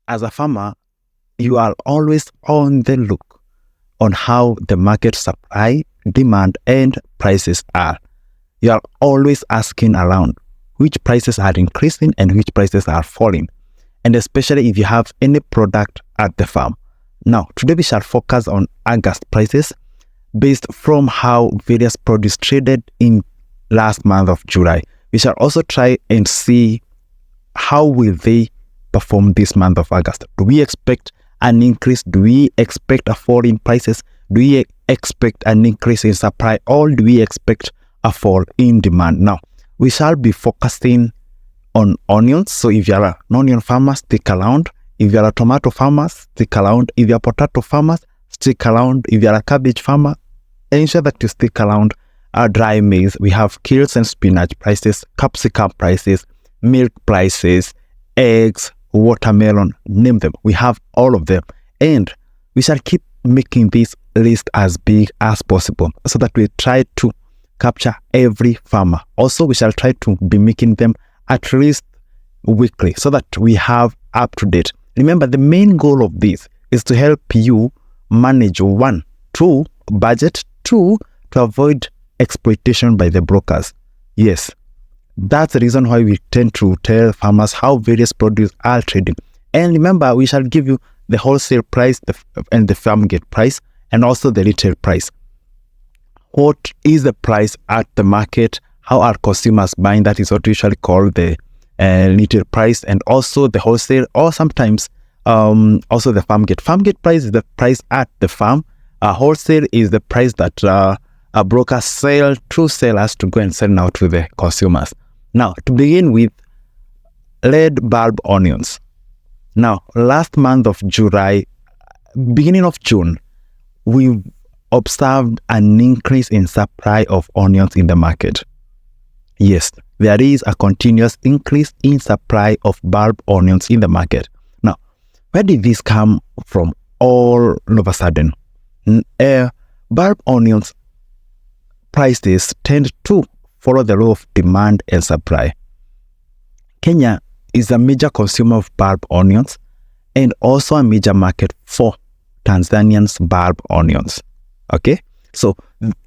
as a farmer, you are always on the look on how the market supply, demand, and prices are. You are always asking around which prices are increasing and which prices are falling, and especially if you have any product at the farm. Now, today we shall focus on August prices based from how various produce traded in last month of July. We shall also try and see how will they perform this month of August. Do we expect an increase? Do we expect a fall in prices? Do we expect an increase in supply, or do we expect a fall in demand? Now, we shall be focusing on onions. So if you are an onion farmer, stick around. If you are a tomato farmer, stick around. If you are a potato farmer, stick around. If you are a cabbage farmer, ensure that you stick around. Our dry maize, we have kales and spinach prices, capsicum prices, milk prices, eggs, watermelon, name them. We have all of them. And we shall keep making this list as big as possible so that we try to capture every farmer. Also, we shall try to be making them at least weekly so that we have up to date. Remember, the main goal of this is to help you manage, one, to budget, two, to avoid exploitation by the brokers. Yes, that's the reason why we tend to tell farmers how various produce are trading. And remember, we shall give you the wholesale price and the farm gate price, and also the retail price. What is the price at the market? How are consumers buying? That is what we usually call the retail price, and also the wholesale, or sometimes also the farm gate. Farm gate price is the price at the farm. Wholesale is the price that a broker sell to sellers to go and sell now to the consumers. Now, to begin with, red bulb onions. Now, last month of July, beginning of June, we observed an increase in supply of onions in the market. Yes, there is a continuous increase in supply of bulb onions in the market. Now, where did this come from all of a sudden? Bulb onions prices tend to follow the law of demand and supply. Kenya is a major consumer of bulb onions and also a major market for Tanzanians bulb onions. Okay, so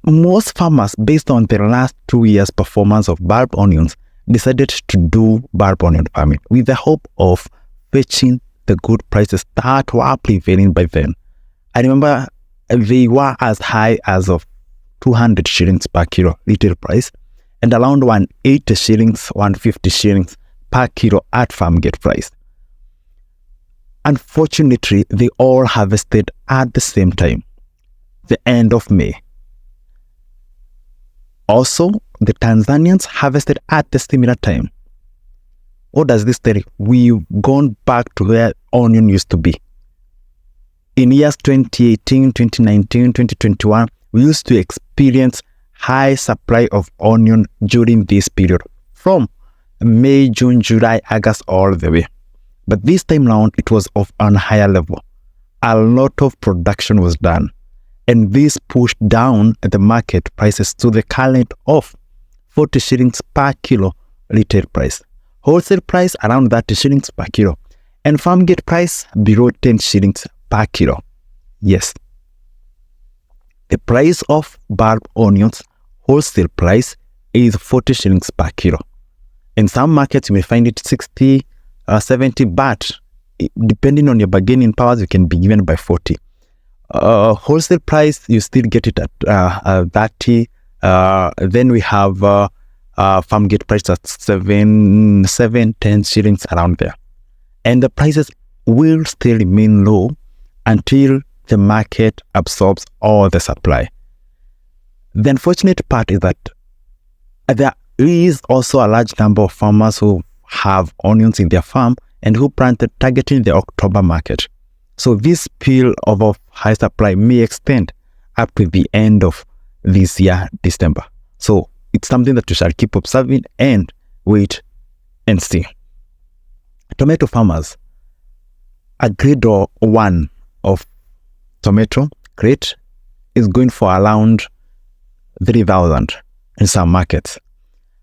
most farmers, based on the last 2 years' performance of bulb onions, decided to do bulb onion farming with the hope of fetching the good prices that were prevailing by then. I remember they were as high as of 200 shillings per kilo retail price, and around 180 shillings, 150 shillings per kilo at farm gate price. Unfortunately, they all harvested at the same time, the end of May. Also, the Tanzanians harvested at the similar time. What does this tell you? We've gone back to where onion used to be. In years 2018, 2019, 2021, we used to experience high supply of onion during this period, from May, June, July, August, all the way. But this time round, it was of a higher level. A lot of production was done, and this pushed down the market prices to the current of 40 shillings per kilo retail price. Wholesale price around 30 shillings per kilo, and farm gate price below 10 shillings per kilo. Yes, the price of bulb onions wholesale price is 40 shillings per kilo. In some markets, you may find it 60, 70, but depending on your bargaining powers, you can be given by 40. Wholesale price, you still get it at 30. Then we have farm gate price at 7, 10 shillings around there. And the prices will still remain low until the market absorbs all the supply. The unfortunate part is that there is also a large number of farmers who have onions in their farm and who planted targeting the October market. So this spill of high supply may extend up to the end of this year, December. So it's something that we shall keep observing and wait and see. Tomato farmers, a grade 1 of tomato crate is going for around 3,000 in some markets.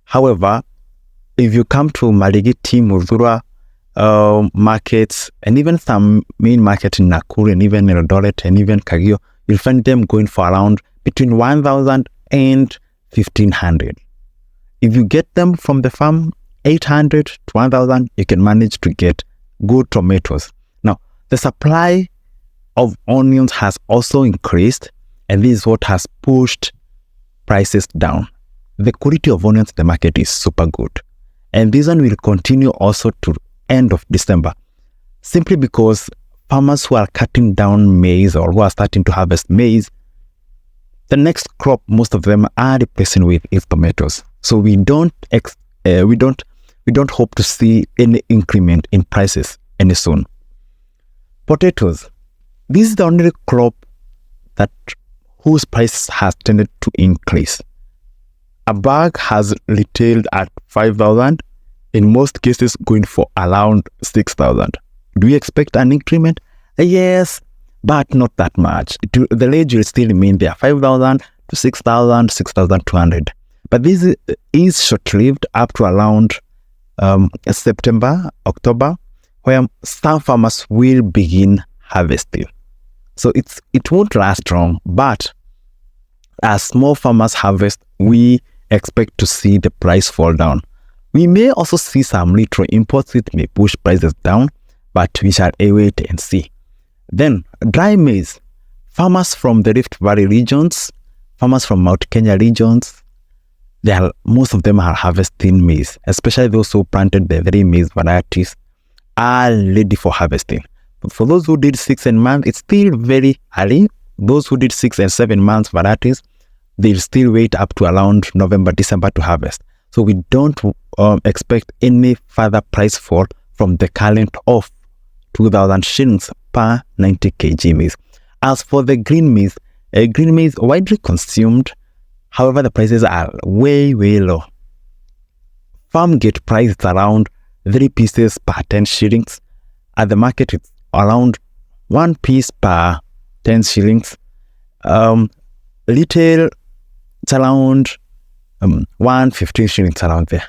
However, if you come to Marigiti, Mudhurwa, markets, and even some main market in Nakuru and even Eldoret and even Kagio, you'll find them going for around between 1,000 and 1,500. If you get them from the farm, 800 to 1,000, you can manage to get good tomatoes. Now, the supply of onions has also increased, and this is what has pushed prices down. The quality of onions in the market is super good, and this one will continue also to end of December, simply because farmers who are cutting down maize or who are starting to harvest maize, the next crop most of them are replacing with is tomatoes. So we don't hope to see any increment in prices any soon. Potatoes, this is the only crop that whose price has tended to increase. A bag has retailed at 5,000, in most cases going for around 6,000. Do we expect an increment? Yes, but not that much. The range will still remain there, 5,000 to 6,000, 6,200. But this is short-lived up to around September, October, where some farmers will begin harvesting. So it won't last long, but as more farmers harvest, we expect to see the price fall down. We may also see some retro imports which may push prices down, but we shall wait and see. Then, dry maize. Farmers from the Rift Valley regions, farmers from Mount Kenya regions, most of them are harvesting maize, especially those who planted the very maize varieties are ready for harvesting. But for those who did 6 and months, it's still very early. Those who did 6 and 7 months varieties, they'll still wait up to around November, December to harvest. So we don't expect any further price fall from the current of 2,000 shillings per 90 kg maize. As for the green maize widely consumed, however, the prices are way, way low. Farm gate price is around 3 pieces per 10 shillings. At the market, it's around 1 piece per 10 shillings. Retail, it's around 115 shillings around there.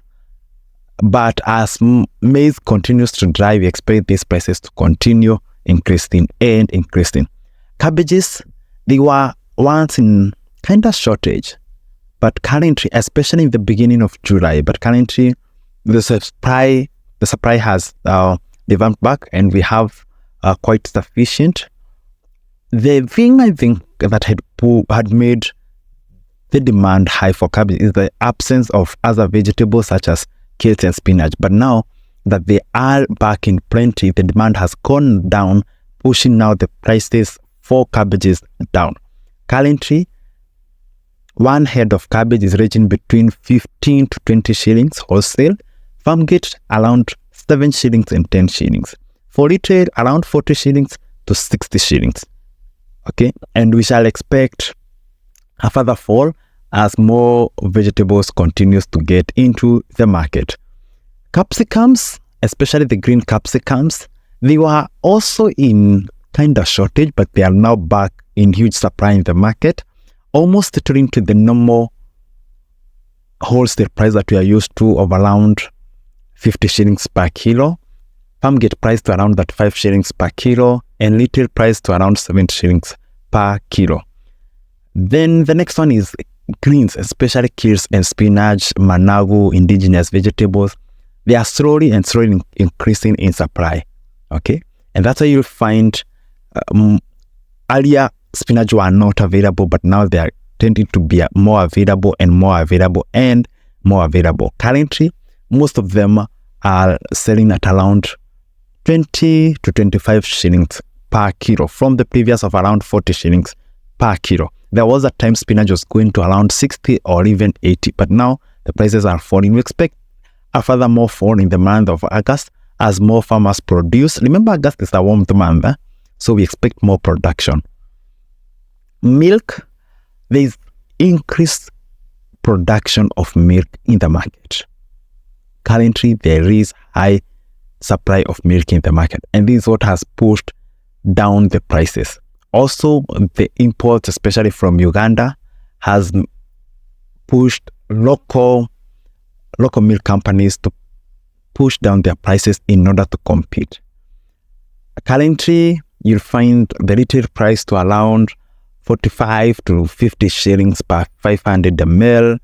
But as maize continues to dry, we expect these prices to continue increasing and increasing. Cabbages, they were once in kind of shortage, but currently, especially in the beginning of July, but currently the supply has revamped back, and we have quite sufficient. The thing I think that had made the demand high for cabbage is the absence of other vegetables such as kale and spinach. But now that they are back in plenty, the demand has gone down, pushing now the prices for cabbages down. Currently, one head of cabbage is ranging between 15 to 20 shillings wholesale. Farm gate around 7 shillings and 10 shillings. For retail, around 40 shillings to 60 shillings. Okay, and we shall expect a further fall as more vegetables continues to get into the market. Capsicums, especially the green capsicums, they were also in kind of shortage, but they are now back in huge supply in the market, almost returning to the normal wholesale price that we are used to of around 50 shillings per kilo. Farm gate price to around that 5 shillings per kilo, and retail price to around 7 shillings per kilo. Then the next one is greens, especially kales and spinach, managu, indigenous vegetables. They are slowly increasing in supply. Okay, and that's why you'll find earlier spinach were not available, but now they are tending to be more available and more available and more available. Currently, most of them are selling at around 20 to 25 shillings per kilo from the previous of around 40 shillings per kilo. There was a time spinach was going to around 60 or even 80, but now the prices are falling. We expect a further more fall in the month of August as more farmers produce. Remember, August is a warm month, so we expect more production. Milk, there is increased production of milk in the market. Currently, there is high supply of milk in the market, and this is what has pushed down the prices. Also, the imports, especially from Uganda, has pushed local milk companies to push down their prices in order to compete. Currently, you'll find the retail price to around 45 to 50 shillings per 500 ml,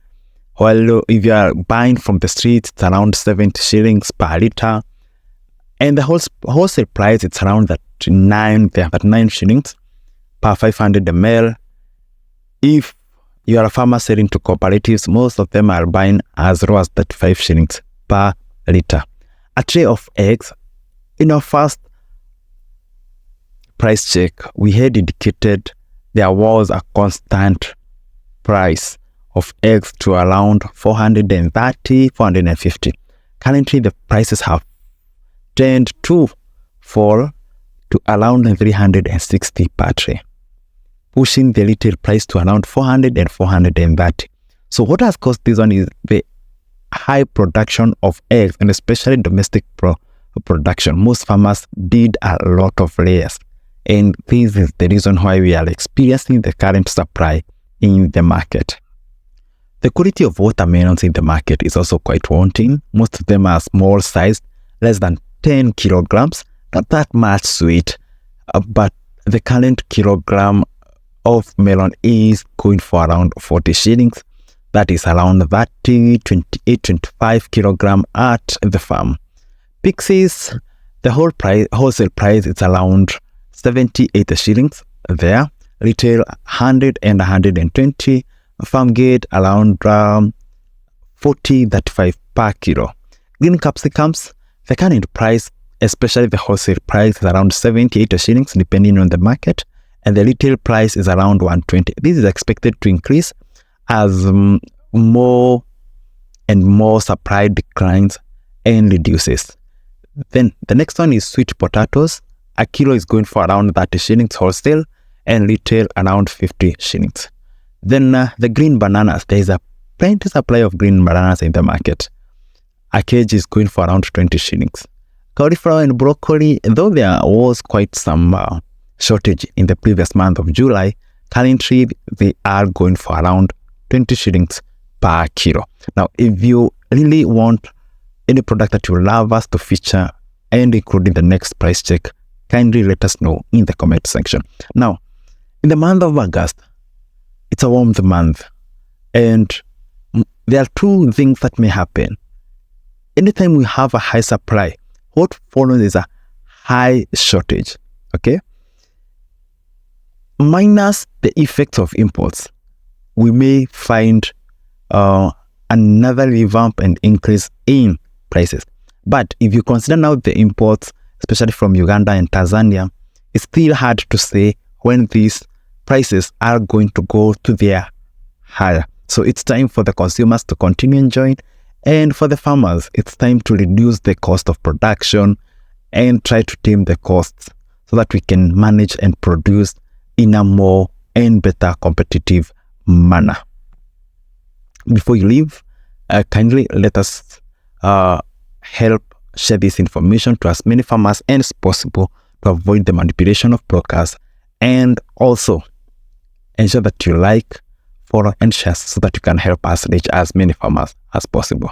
while if you are buying from the streets, it's around 70 shillings per liter. And the wholesale price, it's around that 9 shillings per 500 ml. If you are a farmer selling to cooperatives, most of them are buying as low as 35 shillings per liter. A tray of eggs, in our first price check, we had indicated there was a constant price of eggs to around 430, 450. Currently, the prices have tend to fall to around 360 per tray, pushing the retail price to around 400 and 430. So what has caused this one is the high production of eggs, and especially domestic production. Most farmers did a lot of layers, and this is the reason why we are experiencing the current supply in the market. The quality of watermelons in the market is also quite wanting. Most of them are small sized, less than 10 kilograms, not that much sweet, but the current kilogram of melon is going for around 40 shillings. That is around 30, 28, 25 kilogram at the farm. Pixies, the wholesale price is around 78 shillings there. Retail 100 and 120. Farm gate around 40, 35 per kilo. Green capsicums, the current price, especially the wholesale price, is around 78 shillings depending on the market, and the retail price is around 120. This is expected to increase as more and more supply declines and reduces. Then the next one is sweet potatoes. A kilo is going for around 30 shillings wholesale and retail around 50 shillings. Then the green bananas, there is a plenty supply of green bananas in the market. A kg is going for around 20 shillings. Cauliflower and broccoli, though there was quite some shortage in the previous month of July, currently they are going for around 20 shillings per kilo. Now, if you really want any product that you love us to feature and include in the next price check, kindly let us know in the comment section. Now, in the month of August, it's a warm month, and there are two things that may happen. Anytime we have a high supply, what follows is a high shortage, okay? Minus the effects of imports, we may find another revamp and increase in prices. But if you consider now the imports, especially from Uganda and Tanzania, it's still hard to say when these prices are going to go to their higher. So it's time for the consumers to continue enjoying, and for the farmers, it's time to reduce the cost of production and try to tame the costs so that we can manage and produce in a more and better competitive manner. Before you leave, kindly let us help share this information to as many farmers as possible to avoid the manipulation of brokers, and also ensure that you like, follow, and share so that you can help us reach as many farmers as possible.